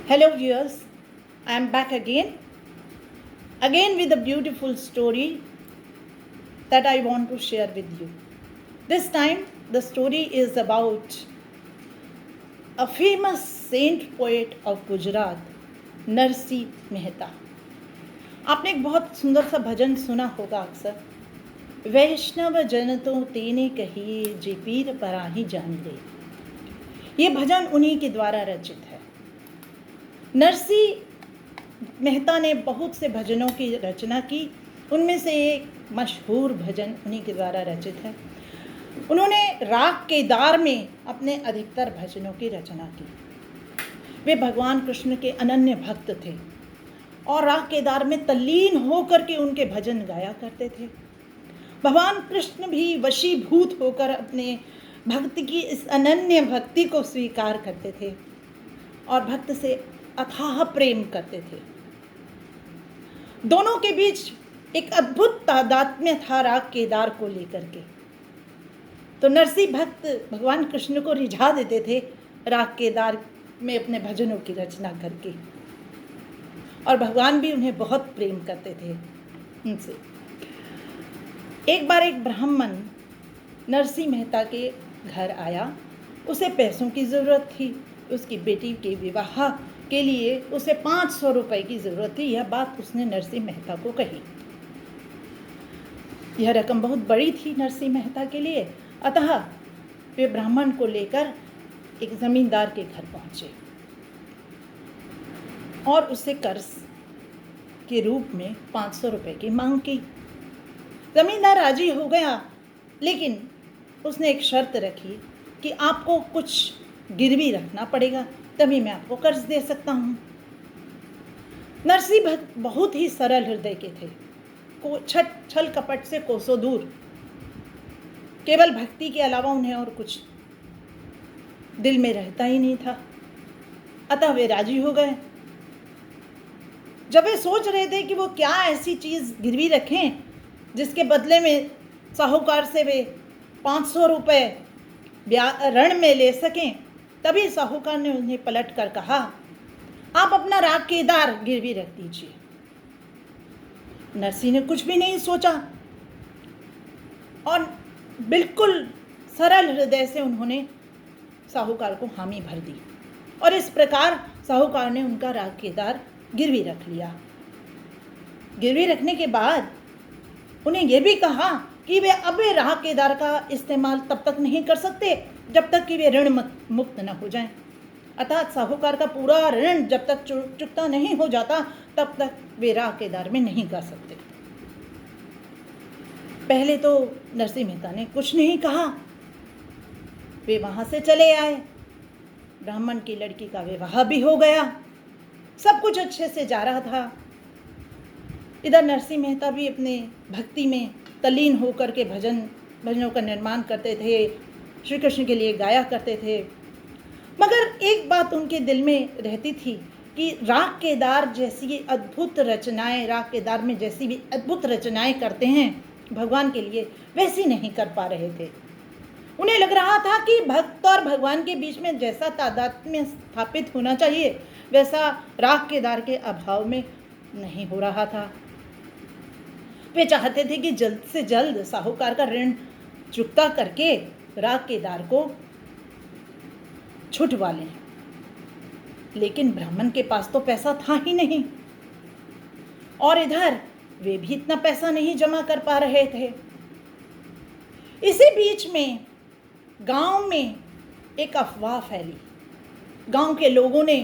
Hello viewers, I am back again with a beautiful story that I want to share with you. This time the story is about a famous saint poet of Gujarat, Narsi Mehta. आपने एक बहुत सुंदर सा भजन सुना होगा अक्सर, वैष्णव जन तो तेने कहिए जे पीर पराही जान ले. ये भजन उन्हीं के द्वारा रचित है. नरसी मेहता ने बहुत से भजनों की रचना की. उनमें से एक मशहूर भजन उन्हीं के द्वारा रचित है. उन्होंने राग केदार में अपने अधिकतर भजनों की रचना की. वे भगवान कृष्ण के अनन्य भक्त थे और राग केदार में तल्लीन होकर के उनके भजन गाया करते थे. भगवान कृष्ण भी वशीभूत होकर अपने भक्ति की इस अनन्य भक्ति को स्वीकार करते थे और भक्त से अथाह प्रेम करते थे. दोनों के बीच एक अद्भुत तादात्म्य था राग केदार को लेकर के. तो नरसी भक्त भगवान कृष्ण को रिझा देते थे राग केदार में अपने भजनों की रचना करके, और भगवान भी उन्हें बहुत प्रेम करते थे उनसे. एक बार एक ब्राह्मण नरसी मेहता के घर आया. उसे पैसों की ज़रूरत थी. उसकी बेटी के विवाह के लिए उसे 500 रुपए की ज़रूरत थी. यह बात उसने नरसी मेहता को कही. यह रकम बहुत बड़ी थी नरसी मेहता के लिए. अतः वे ब्राह्मण को लेकर एक ज़मींदार के घर पहुँचे और उससे कर्ज के रूप में 500 रुपए की मांग की. ज़मींदार राजी हो गया, लेकिन उसने एक शर्त रखी कि आपको कुछ गिरवी रखना पड़ेगा, तभी मैं आपको कर्ज दे सकता हूँ. नरसी भक्त बहुत ही सरल हृदय के थे. छल कपट से कोसों दूर. केवल भक्ति के अलावा उन्हें और कुछ दिल में रहता ही नहीं था. अतः वे राजी हो गए. जब वे सोच रहे थे कि वो क्या ऐसी चीज़ गिरवी रखें जिसके बदले में साहूकार से वे 500 रुपये ऋण में ले सकें, तभी साहूकार ने उन्हें पलट कर कहा, आप अपना राग केदार गिरवी रख दीजिए. नरसी ने कुछ भी नहीं सोचा और बिल्कुल सरल हृदय से उन्होंने साहूकार को हामी भर दी, और इस प्रकार साहूकार ने उनका राग केदार गिरवी रख लिया. गिरवी रखने के बाद उन्हें यह भी कहा कि वे अब राग केदार का इस्तेमाल तब तक नहीं कर सकते जब तक कि वे ऋण मुक्त न हो जाएं. अर्थात साहूकार का पूरा ऋण जब तक चुकता नहीं हो जाता तब तक वे राग केदार में नहीं कर सकते. पहले तो नरसी मेहता ने कुछ नहीं कहा. वे वहां से चले आए. ब्राह्मण की लड़की का विवाह भी हो गया. सब कुछ अच्छे से जा रहा था. इधर नरसी मेहता भी अपने भक्ति में तल्लीन होकर के भजनों का निर्माण करते थे, श्री कृष्ण के लिए गाया करते थे. मगर एक बात उनके दिल में रहती थी कि राग केदार जैसी अद्भुत रचनाएं, राग केदार में जैसी भी अद्भुत रचनाएं करते हैं भगवान के लिए, वैसी नहीं कर पा रहे थे. उन्हें लग रहा था कि भक्त और भगवान के बीच में जैसा तादात्म्य स्थापित होना चाहिए वैसा राग केदार के अभाव में नहीं हो रहा था. वे चाहते थे कि जल्द से जल्द साहूकार का ऋण चुकता करके राग केदार को छुटवा लें. लेकिन ब्राह्मण के पास तो पैसा था ही नहीं, और इधर वे भी इतना पैसा नहीं जमा कर पा रहे थे. इसी बीच में गांव में एक अफवाह फैली. गांव के लोगों ने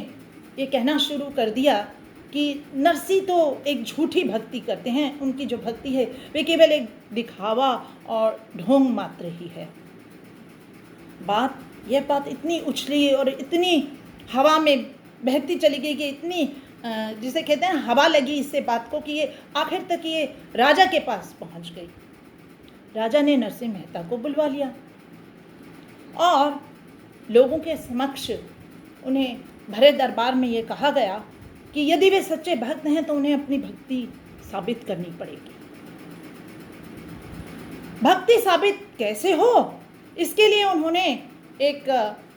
ये कहना शुरू कर दिया कि नरसी तो एक झूठी भक्ति करते हैं. उनकी जो भक्ति है वे केवल एक दिखावा और ढोंग मात्र ही है. यह बात इतनी उछली और इतनी हवा में बहती चली गई कि इतनी जिसे कहते हैं हवा लगी इससे बात को कि ये आखिर तक ये राजा के पास पहुंच गई. राजा ने नरसी मेहता को बुलवा लिया और लोगों के समक्ष उन्हें भरे दरबार में ये कहा गया कि यदि वे सच्चे भक्त हैं तो उन्हें अपनी भक्ति साबित करनी पड़ेगी. भक्ति साबित कैसे हो, इसके लिए उन्होंने एक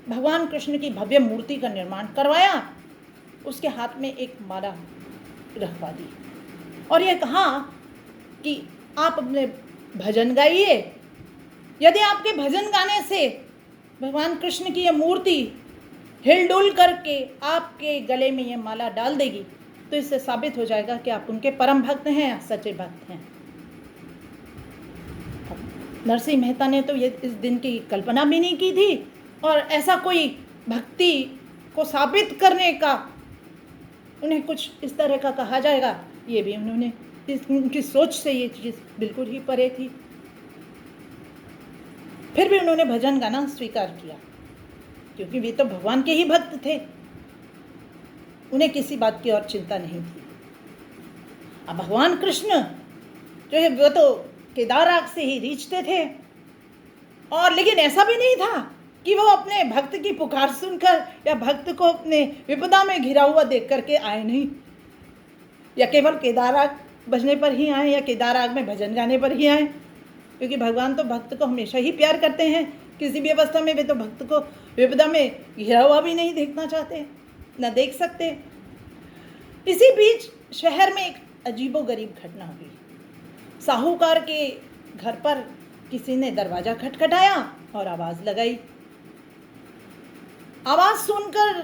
भगवान कृष्ण की भव्य मूर्ति का निर्माण करवाया. उसके हाथ में एक माला रखवा दी और ये कहा कि आप अपने भजन गाइए। यदि आपके भजन गाने से भगवान कृष्ण की ये मूर्ति हिलडुल करके आपके गले में ये माला डाल देगी तो इससे साबित हो जाएगा कि आप उनके परम भक्त हैं या सच्चे भक्त हैं। नरसिंह मेहता ने तो ये इस दिन की कल्पना भी नहीं की थी और ऐसा कोई भक्ति को साबित करने का उन्हें कुछ इस तरह का कहा जाएगा, ये भी उन्होंने उनकी सोच से ये चीज़ बिल्कुल ही परे थी। फिर भी उन्होंने भजन गाना स्वीकार किया क्योंकि वे तो भगवान के ही भक्त थे, उन्हें किसी बात की और चिंता नहीं थी। अब भगवान कृष्ण जो है वो तो केदारनाथ से ही रीछते थे और लेकिन ऐसा भी नहीं था कि वो अपने भक्त की पुकार सुनकर या भक्त को अपने विपदा में घिरा हुआ देख करके आए नहीं, या केवल केदारनाथ बजने पर ही आए या केदारनाथ में भजन गाने पर ही आए, क्योंकि भगवान तो भक्त को हमेशा ही प्यार करते हैं। किसी भी अवस्था में वे तो भक्त को विपदा में घिरा हुआ भी नहीं देखना चाहते, न देख सकते। इसी बीच शहर में एक अजीबोगरीब घटना हुई। साहूकार के घर पर किसी ने दरवाजा खटखटाया और आवाज़ लगाई। आवाज़ सुनकर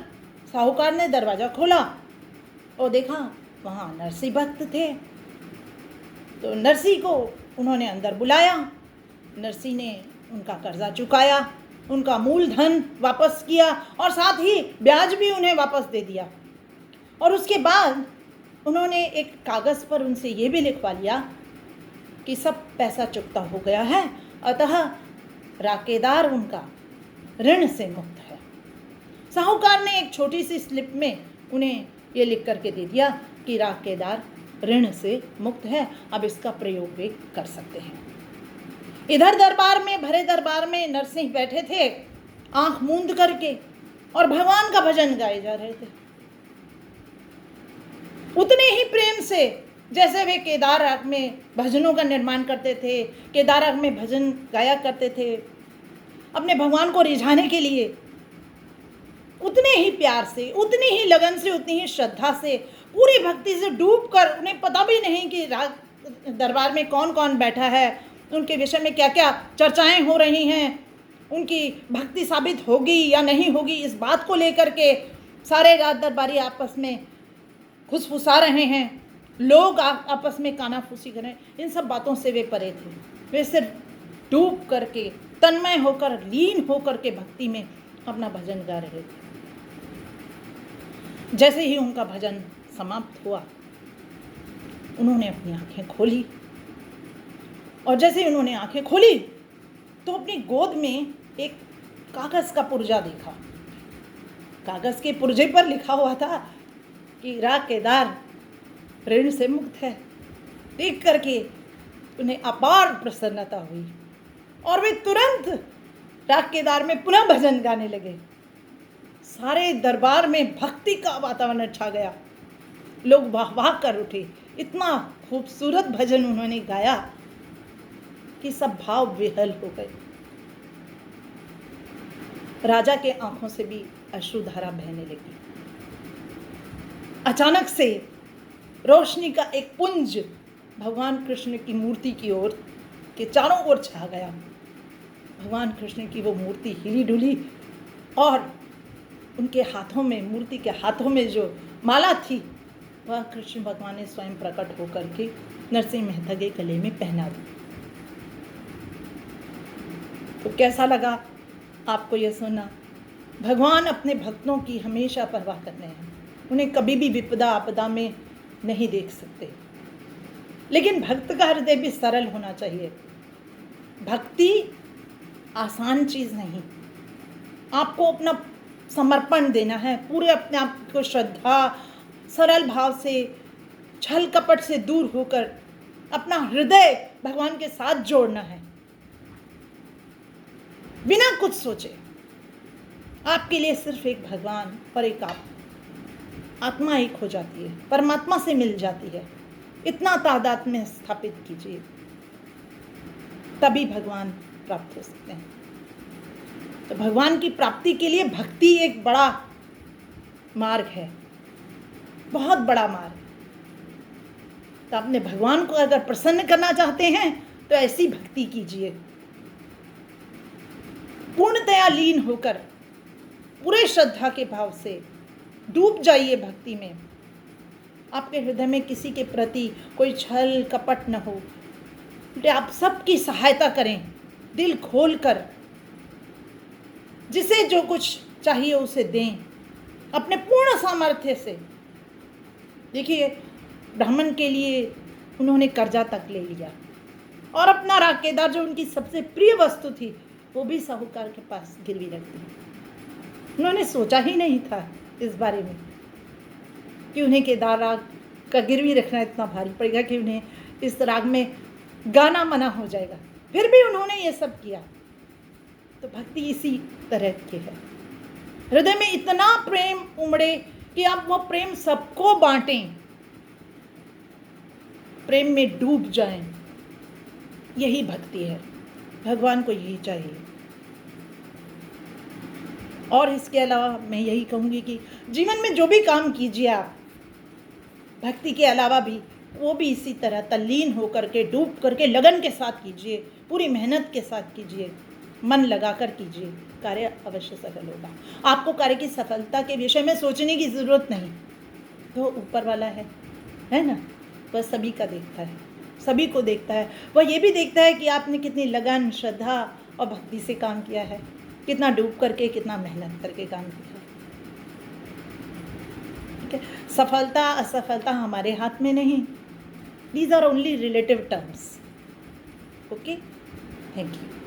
साहूकार ने दरवाज़ा खोला और देखा वहाँ नरसिंह भक्त थे। तो नरसिंह को उन्होंने अंदर बुलाया। नरसिंह ने उनका कर्जा चुकाया, उनका मूलधन वापस किया और साथ ही ब्याज भी उन्हें वापस दे दिया। और उसके बाद उन्होंने एक कागज़ पर उनसे ये भी लिखवा लिया कि सब पैसा चुकता हो गया है, अतः राकेदार उनका ऋण से मुक्त है। साहूकार ने एक छोटी सी स्लिप में उन्हें ये लिख करके दे दिया कि राकेदार ऋण से मुक्त है, अब इसका प्रयोग वे कर सकते हैं। इधर दरबार में, भरे दरबार में नरसिंह बैठे थे आंख मूंद करके और भगवान का भजन गाए जा रहे थे, उतने ही प्रेम से जैसे वे केदारनाथ में भजनों का निर्माण करते थे, केदारनाथ में भजन गाया करते थे अपने भगवान को रिझाने के लिए। उतने ही प्यार से, उतनी ही लगन से, उतनी ही श्रद्धा से, पूरी भक्ति से डूबकर, उन्हें पता भी नहीं कि दरबार में कौन कौन बैठा है, उनके विषय में क्या क्या चर्चाएं हो रही हैं, उनकी भक्ति साबित होगी या नहीं होगी, इस बात को लेकर के सारे राज दरबारी आपस में खुसफुसा रहे हैं, लोग आपस में कानाफूसी कर रहे हैं। इन सब बातों से वे परे थे। वे सिर्फ डूब करके, तन्मय होकर, लीन होकर के भक्ति में अपना भजन गा रहे थे। जैसे ही उनका भजन समाप्त हुआ, उन्होंने अपनी आंखें खोली और जैसे ही उन्होंने आंखें खोली तो अपनी गोद में एक कागज़ का पुर्जा देखा। कागज़ के पुर्जे पर लिखा हुआ था कि राकेदार ऋण से मुक्त है। देख करके उन्हें अपार प्रसन्नता हुई और वे तुरंत राकेदार में पुनः भजन गाने लगे। सारे दरबार में भक्ति का वातावरण छा गया, लोग वाह वाह कर उठे। इतना खूबसूरत भजन उन्होंने गाया कि सब भाव विहल हो गए। राजा के आंखों से भी अश्रुधारा बहने लगी। अचानक से रोशनी का एक पुंज भगवान कृष्ण की मूर्ति की ओर के चारों ओर छा गया। भगवान कृष्ण की वो मूर्ति हिली डुली और उनके हाथों में, मूर्ति के हाथों में जो माला थी वह कृष्ण भगवान ने स्वयं प्रकट होकर के नरसिंह मेहता के गले में पहना दी। तो कैसा लगा आपको यह सुनना? भगवान अपने भक्तों की हमेशा परवाह करते हैं, उन्हें कभी भी विपदा आपदा में नहीं देख सकते। लेकिन भक्त का हृदय भी सरल होना चाहिए। भक्ति आसान चीज़ नहीं, आपको अपना समर्पण देना है, पूरे अपने आप को श्रद्धा, सरल भाव से, छल कपट से दूर होकर अपना हृदय भगवान के साथ जोड़ना है, बिना कुछ सोचे। आपके लिए सिर्फ एक भगवान और एक आत्मा एक हो जाती है, परमात्मा से मिल जाती है। इतना तादाद में स्थापित कीजिए, तभी भगवान प्राप्त हो सकते हैं। तो भगवान की प्राप्ति के लिए भक्ति एक बड़ा मार्ग है। बहुत बड़ा मार्ग। तो अपने भगवान को अगर प्रसन्न करना चाहते हैं तो ऐसी भक्ति कीजिए, पूर्णतया लीन होकर पूरे श्रद्धा के भाव से डूब जाइए भक्ति में। आपके हृदय में किसी के प्रति कोई छल कपट न हो, आप सबकी सहायता करें दिल खोलकर, जिसे जो कुछ चाहिए उसे दें अपने पूर्ण सामर्थ्य से। देखिए, ब्राह्मण के लिए उन्होंने कर्जा तक ले लिया और अपना राग केदार जो उनकी सबसे प्रिय वस्तु थी वो भी साहूकार के पास गिरवी रख दी। उन्होंने सोचा ही नहीं था इस बारे में कि उन्हें केदार राग का गिरवी रखना इतना भारी पड़ेगा कि उन्हें इस राग में गाना मना हो जाएगा, फिर भी उन्होंने ये सब किया। तो भक्ति इसी तरह की है, हृदय में इतना प्रेम उमड़े कि आप वो प्रेम सबको बांटें, प्रेम में डूब जाएं। यही भक्ति है, भगवान को यही चाहिए। और इसके अलावा मैं यही कहूँगी कि जीवन में जो भी काम कीजिए आप भक्ति के अलावा भी, वो भी इसी तरह तल्लीन होकर के डूब करके लगन के साथ कीजिए, पूरी मेहनत के साथ कीजिए, मन लगाकर कीजिए, कार्य अवश्य सफल होगा। आपको कार्य की सफलता के विषय में सोचने की ज़रूरत नहीं, तो ऊपर वाला है ना, वह सभी का देखता है, सभी को देखता है। वह ये भी देखता है कि आपने कितनी लगन श्रद्धा और भक्ति से काम किया है, कितना डूब करके कितना मेहनत करके काम किया है। ठीक है, सफलता असफलता हमारे हाथ में नहीं, these are only relative terms. Okay, thank you.